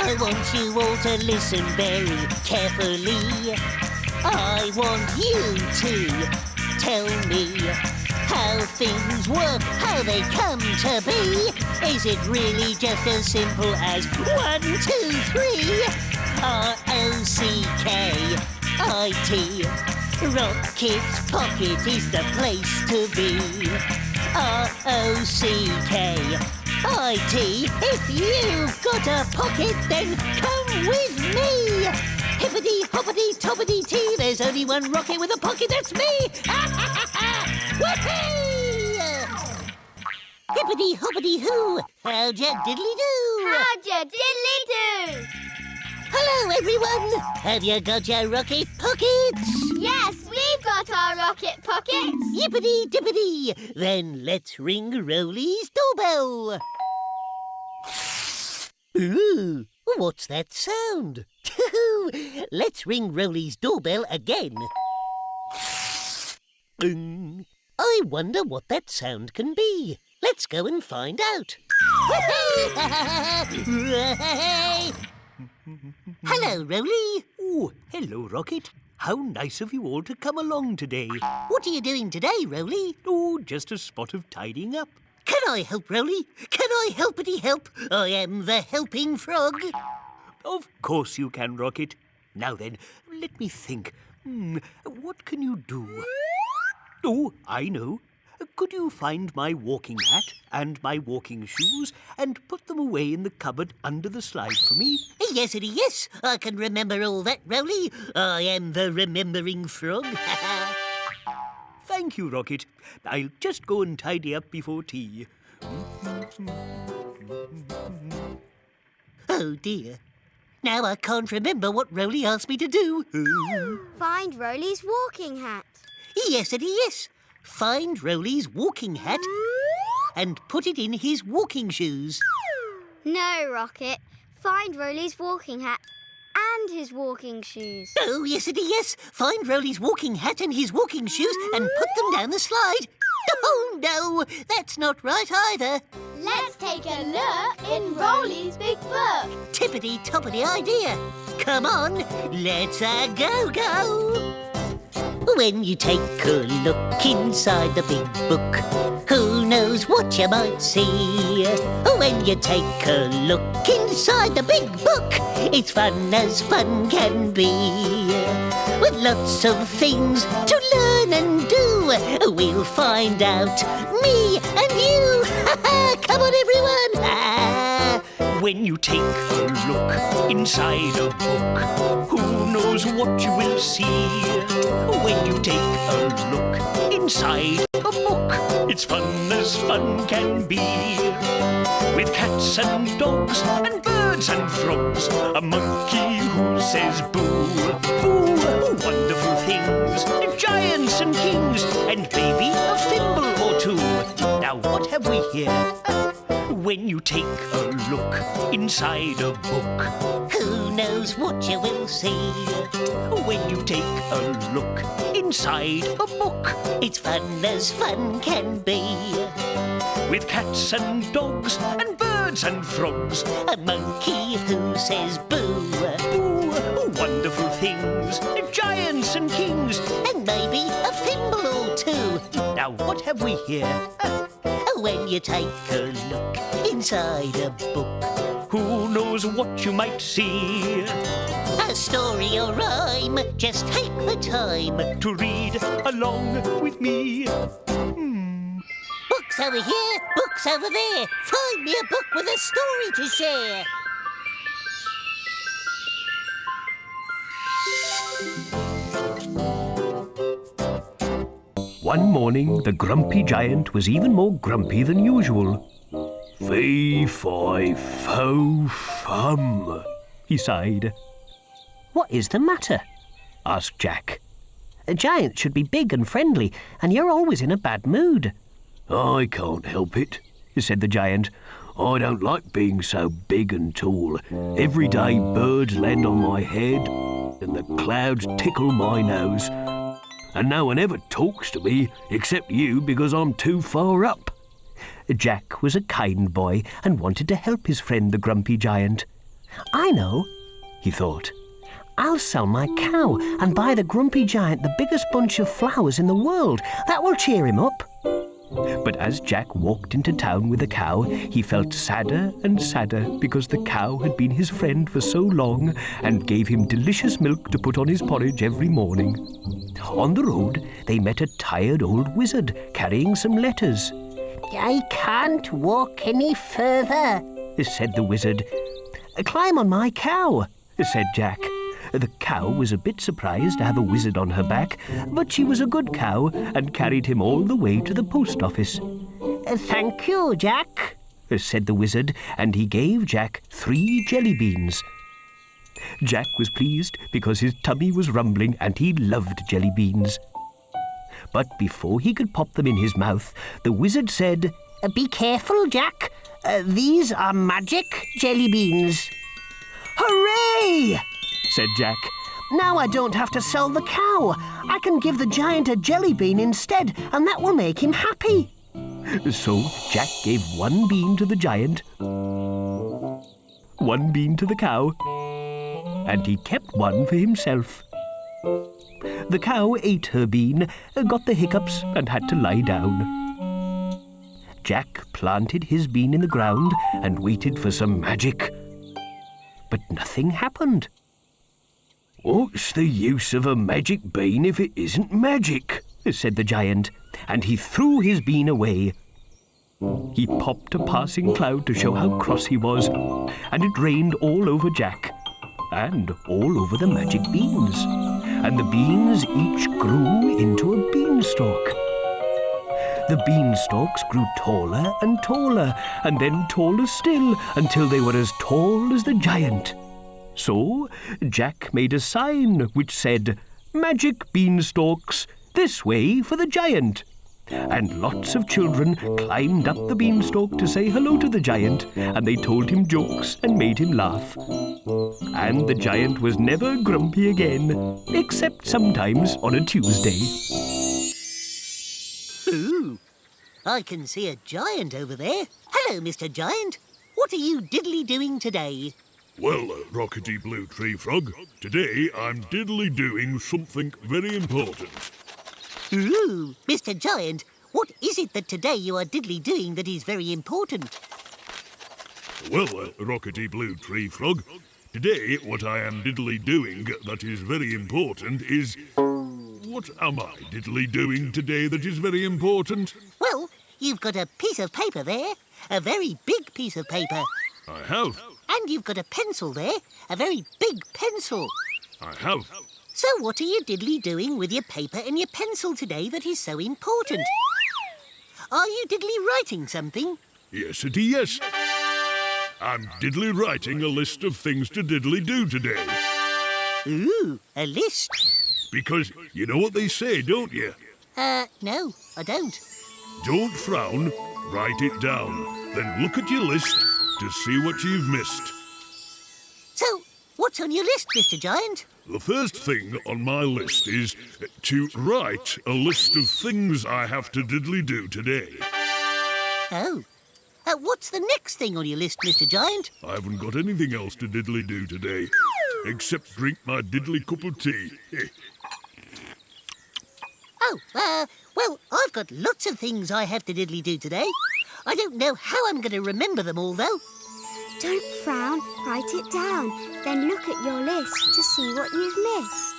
I want you all to listen very carefully. I want you to tell me how things work, how they come to be. Is it really just as simple as 1, 2, 3? R-O-C-K-I-T. Rocket's Pocket is the place to be. R-O-C-K-I-T. If you've got a pocket, then come with me. Hippity, hoppity, toppity, tee. There's only one rocket with a pocket, that's me. Whoopee! Hippity, hoppity, hoo. How'd ya diddly-do? How'd ya diddly-do? Hello, everyone. Have you got your rocket pockets? Yes, we've got our rocket pockets. Yippity-dippity. Then let's ring Roly's doorbell. Ooh, what's that sound? Let's ring Roly's doorbell again. I wonder what that sound can be. Let's go and find out. Hello, Roly. Oh, hello, Rocket. How nice of you all to come along today. What are you doing today, Roly? Oh, just a spot of tidying up. Can I help, Roly? Can I helpity help? I am the helping frog. Of course you can, Rocket. Now then, let me think. What can you do? Oh, I know. Could you find my walking hat and my walking shoes and put them away in the cupboard under the slide for me? Yesity, yes. I can remember all that, Roly. I am the remembering frog. Thank you, Rocket. I'll just go and tidy up before tea. Oh, dear. Now I can't remember what Roly asked me to do. Find Roly's walking hat. Yesity, yes. Find Roly's walking hat and put it in his walking shoes. No, Rocket. Find Roly's walking hat and his walking shoes. Oh, yesity, yes. Find Roly's walking hat and his walking shoes and put them down the slide. Oh, no, that's not right either. Let's take a look in Roly's big book. Tippity-toppity idea. Come on, let's go. When you take a look inside the big book, who knows what you might see? When you take a look inside the big book, it's fun as fun can be. With lots of things to learn and do, we'll find out, me and you. Come on, everyone. When you take a look inside a book, who knows what you will see? When you take a look inside a book, it's fun as fun can be. With cats and dogs and birds and frogs, a monkey who says boo. Boo, wonderful things, giants and kings, and maybe a fimble or two. Now what have we here? When you take a look inside a book, who knows what you will see? When you take a look inside a book, it's fun as fun can be. With cats and dogs and birds and frogs, a monkey who says boo. Boo, wonderful things, giants and kings, and maybe a fimble or two. Now what have we here? When you take a look inside a book, who knows what you might see? A story or rhyme, just take the time to read along with me. Books over here, books over there. Find me a book with a story to share. One morning, the grumpy giant was even more grumpy than usual. Fee, fi, fo, fum, he sighed. What is the matter? Asked Jack. A giant should be big and friendly, and you're always in a bad mood. I can't help it, said the giant. I don't like being so big and tall. Every day birds land on my head, and the clouds tickle my nose. And no one ever talks to me except you because I'm too far up. Jack was a kind boy and wanted to help his friend the grumpy giant. I know, he thought. I'll sell my cow and buy the grumpy giant the biggest bunch of flowers in the world. That will cheer him up. But as Jack walked into town with the cow, he felt sadder and sadder because the cow had been his friend for so long and gave him delicious milk to put on his porridge every morning. On the road, they met a tired old wizard carrying some letters. I can't walk any further, said the wizard. Climb on my cow, said Jack. The cow was a bit surprised to have a wizard on her back, but she was a good cow and carried him all the way to the post office. Thank you, Jack, said the wizard, and he gave Jack 3 jelly beans. Jack was pleased because his tummy was rumbling and he loved jelly beans. But before he could pop them in his mouth, the wizard said, Be careful, Jack. These are magic jelly beans. Hooray! said Jack. Now I don't have to sell the cow. I can give the giant a jelly bean instead, and that will make him happy. So Jack gave 1 bean to the giant, 1 bean to the cow, and he kept 1 for himself. The cow ate her bean, got the hiccups, and had to lie down. Jack planted his bean in the ground and waited for some magic. But nothing happened. What's the use of a magic bean if it isn't magic? Said the giant, and he threw his bean away. He popped a passing cloud to show how cross he was, and it rained all over Jack, and all over the magic beans, and the beans each grew into a beanstalk. The beanstalks grew taller and taller, and then taller still, until they were as tall as the giant. So Jack made a sign which said, "Magic beanstalks, this way for the giant." And lots of children climbed up the beanstalk to say hello to the giant, and they told him jokes and made him laugh. And the giant was never grumpy again, except sometimes on a Tuesday. Ooh, I can see a giant over there. Hello, Mr. Giant. What are you diddly doing today? Well, Rockety Blue Tree Frog, today I'm diddly doing something very important. Ooh, Mr. Giant, what is it that today you are diddly doing that is very important? Well, Rockety Blue Tree Frog, today what I am diddly doing that is very important is... What am I diddly doing today that is very important? Well, you've got a piece of paper there, a very big piece of paper. I have. And you've got a pencil there, a very big pencil. I have. So what are you diddly doing with your paper and your pencil today that is so important? Are you diddly writing something? Yes-ity yes. I'm diddly writing a list of things to diddly do today. Ooh, a list? Because you know what they say, don't you? No, I don't. Don't frown, write it down. Then look at your list to see what you've missed. So, what's on your list, Mr. Giant? The first thing on my list is to write a list of things I have to diddly do today. Oh. What's the next thing on your list, Mr. Giant? I haven't got anything else to diddly do today, except drink my diddly cup of tea. Well, I've got lots of things I have to diddly do today. I don't know how I'm going to remember them all, though. Don't frown, write it down. Then look at your list to see what you've missed.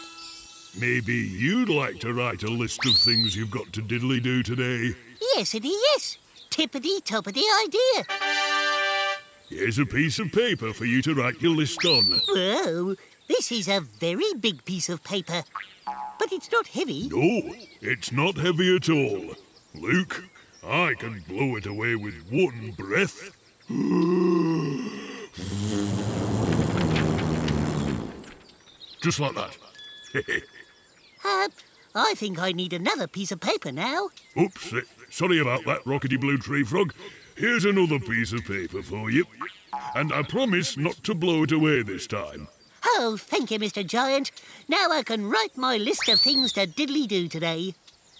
Maybe you'd like to write a list of things you've got to diddly do today? Yes-ity yes. Tippity-toppity idea. Here's a piece of paper for you to write your list on. Whoa, this is a very big piece of paper. But it's not heavy. No, it's not heavy at all. Luke, I can blow it away with one breath. Just like that. I think I need another piece of paper now. Oops, sorry about that, Rockety Blue Tree Frog. Here's another piece of paper for you. And I promise not to blow it away this time. Oh, thank you, Mr. Giant. Now I can write my list of things to diddly do today.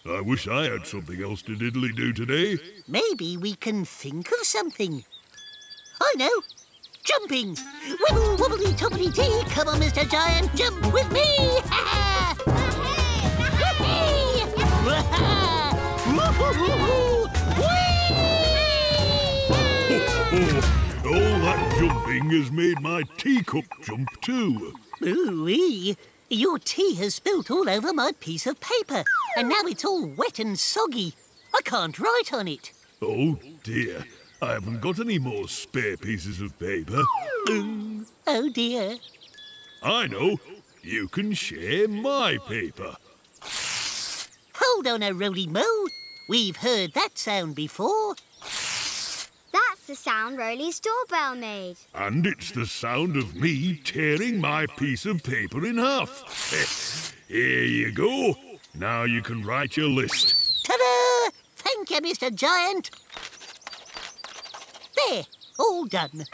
I wish I had something else to diddly do today. Maybe we can think of something. I know. jumping. Wibble wobbly toppity tee. Come on, Mr. Giant, jump with me. All that jumping has made my teacup jump too. Ooh-wee. Your tea has spilt all over my piece of paper, and now it's all wet and soggy. I can't write on it. Oh dear, I haven't got any more spare pieces of paper. Oh dear. I know, you can share my paper. Hold on a Roly Mo. We've heard that sound before. That's the sound Roly's doorbell made. And it's the sound of me tearing my piece of paper in half. Here you go. Now you can write your list. Ta-da! Thank you, Mr. Giant. There, all done.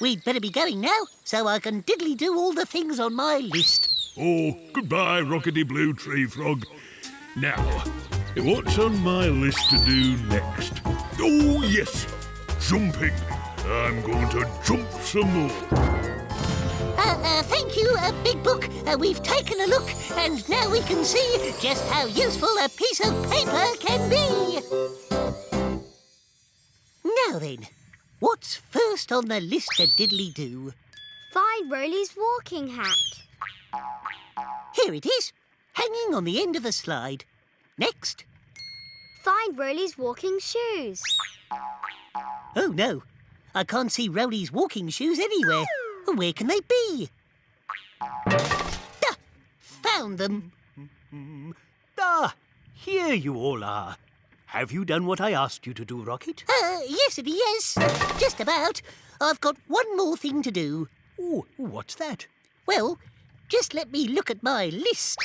We'd better be going now, so I can diddly-do all the things on my list. Oh, goodbye, Rockety Blue Tree Frog. Now, what's on my list to do next? Oh, yes, jumping. I'm going to jump some more. Thank you, Big Book. We've taken a look, and now we can see just how useful a piece of paper can be. Now then, what's first on the list to diddly-do? Find Roly's walking hat. Here it is, hanging on the end of the slide. Next. Find Roly's walking shoes. Oh, no. I can't see Roly's walking shoes anywhere. Where can they be? Found them. Ah, here you all are. Have you done what I asked you to do, Rocket? Yes, yes. Just about. I've got one more thing to do. Oh, what's that? Well, just let me look at my list.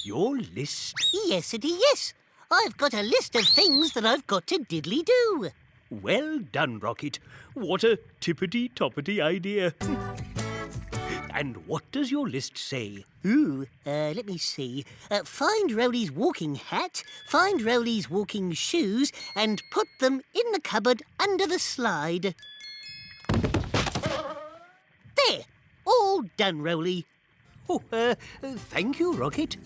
Your list? Yes, yes. I've got a list of things that I've got to diddly-do. Well done, Rocket. What a tippity-toppity idea. And what does your list say? Ooh, let me see. Find Roly's walking hat, find Roly's walking shoes, and put them in the cupboard under the slide. There! All done, Roly. Oh, thank you, Rocket.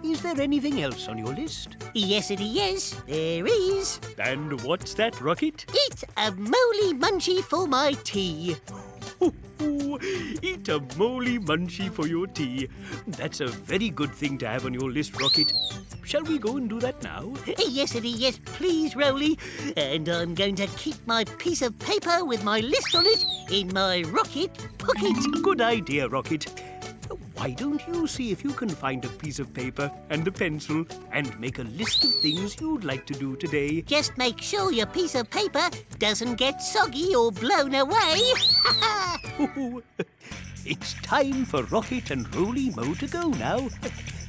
Is there anything else on your list? Yes, there is. And what's that, Rocket? Eat a moly munchie for my tea. Eat a moly munchie for your tea. That's a very good thing to have on your list, Rocket. Shall we go and do that now? Yes, please, Roly. And I'm going to keep my piece of paper with my list on it in my rocket pocket. Good idea, Rocket. Why don't you see if you can find a piece of paper and a pencil and make a list of things you'd like to do today? Just make sure your piece of paper doesn't get soggy or blown away. It's time for Rocket and Roly Mo to go now.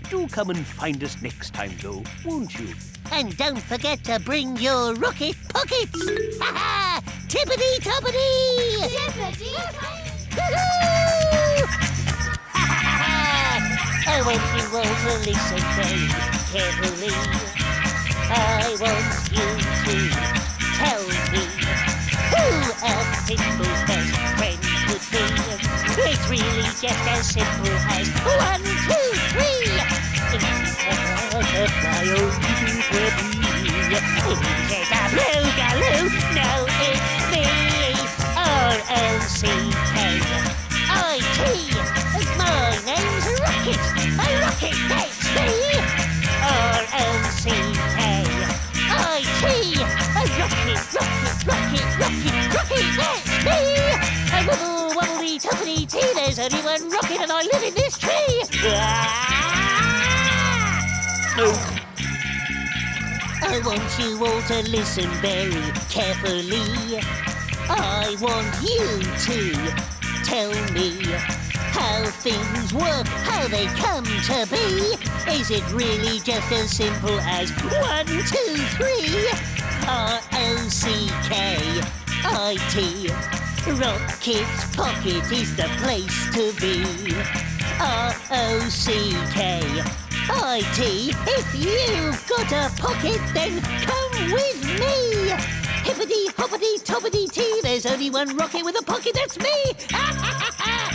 Do come and find us next time, though, won't you? And don't forget to bring your rocket pockets. Tippity-toppity! Tippity-toppity! I want you all to listen very carefully. I want you to tell me who a Fimble's best friend would be. It's really just as simple as 1, 2, 3. It's my own baby. It's a blue-galoo. No, it's me. R-O-C-K. I-T. My name's Rocket. A rocket, that's me. R-O-C-K. I-T. A rocket, that's me. A wobble, wobbly, toppity tea. There's only one rocket and I live in this tree. I want you all to listen very carefully. I want you to tell me how things work, how they come to be. Is it really just as simple as 1, 2, 3? R-O-C-K-I-T. Rocket's pocket is the place to be. R-O-C-K-I-T. If you've got a pocket, then come with me. Hippity, hoppity, toppity, tea. There's only one rocket with a pocket, that's me!